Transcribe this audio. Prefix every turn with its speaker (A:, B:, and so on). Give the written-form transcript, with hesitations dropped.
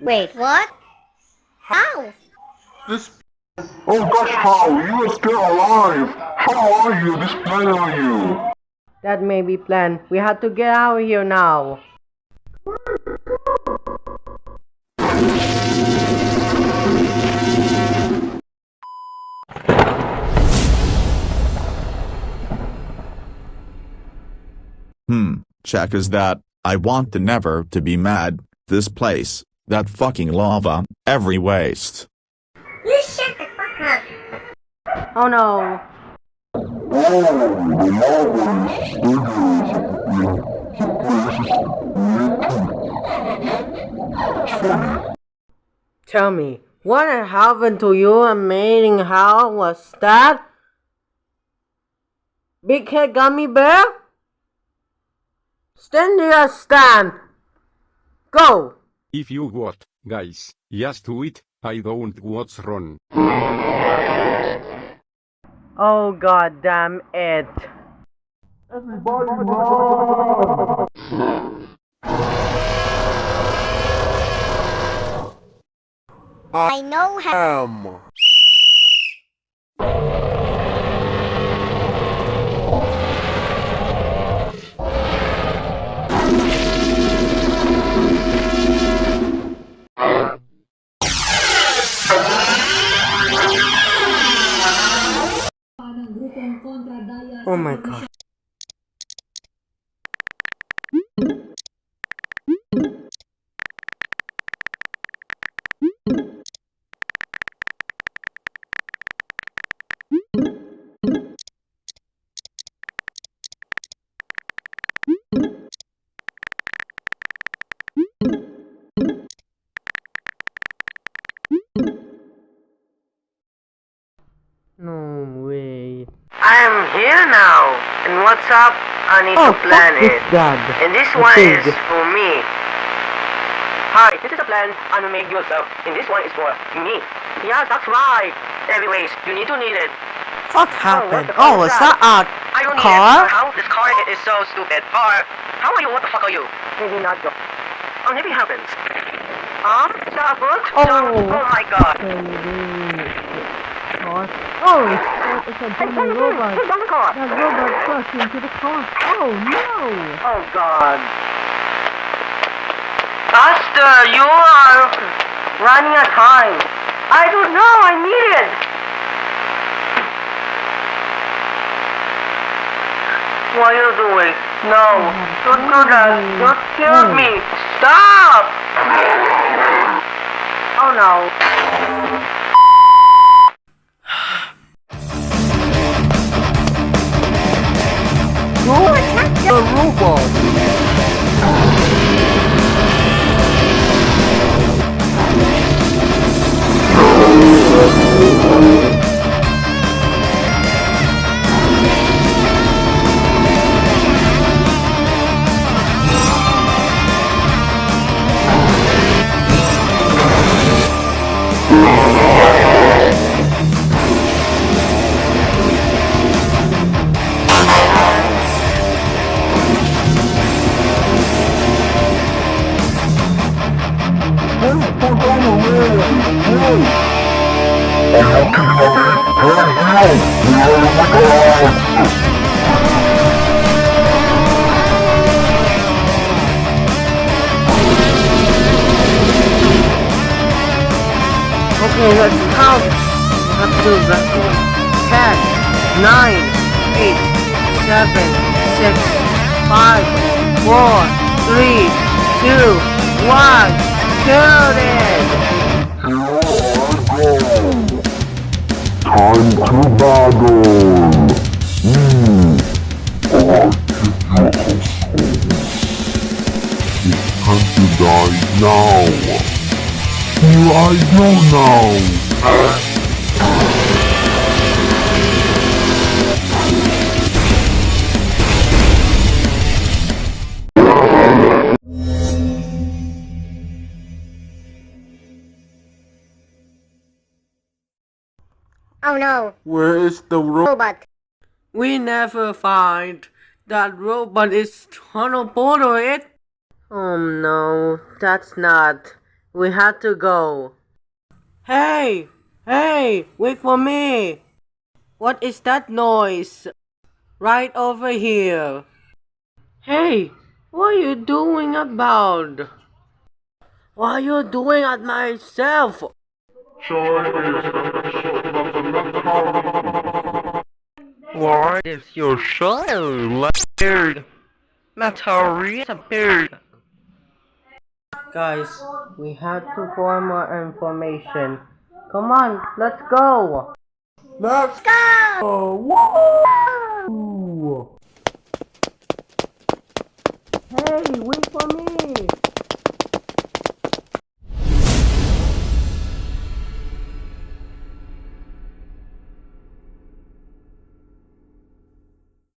A: Wait, what? How?
B: This. Oh, that's how! You are still alive! How are you? This plan on you!
C: That may be planned. We have to get out of here now.
D: Check is that, I want to never to be mad, this place, that fucking lava, every waste.
A: You shut the fuck up.
C: Oh no. Tell me, what happened to you amazing how was that? Big head gummy bear? Stand there, stand! Go!
E: If you what, guys, just do it, I don't what's wrong.
C: Oh god damn it.
A: I know how.
C: Oh my god. No way. I am here now. And what's up? I need to plan it. And this one is for me. Hi, this is a plan I'm gonna make yourself. And this one is for me. Yeah, that's right. Anyways, you need to need it.
F: What happened?
C: Oh, is that a
A: I don't
C: car?
A: need it. How? This car is so stupid. Or, how are you? What the fuck are you?
C: Maybe not.
A: Oh, maybe it happens. Is that a book?
C: Oh.
A: Oh my god.
C: Oh, it's a dummy robot.
A: Hey, dummy car.
C: That robot crashed into the car. Oh no!
A: Oh god. Master, you are running out of time. I don't know, I need it. What are you doing? No, don't do that. You killed me. Stop! Oh no.
F: Go attack the robot!
C: Okay, let's count. We have to do that. 10, 9, 8, 7, 6, 5, 4, 3, 2, 1. Kill it!
B: Time to battle! I'll give you a soul. It's time to die now. Here I go now.
A: Oh no.
F: Where is the
A: Robot.
C: We never find that robot is teleported. Oh no, that's not We had to go. Hey! Hey! Wait for me! What is that noise? Right over here. Hey! What are you doing about? What are you doing at myself?
A: What is your show? Weird. Meteorite appeared.
C: Guys, we had to find more information. Come on, let's go!
F: Let's go! Woo!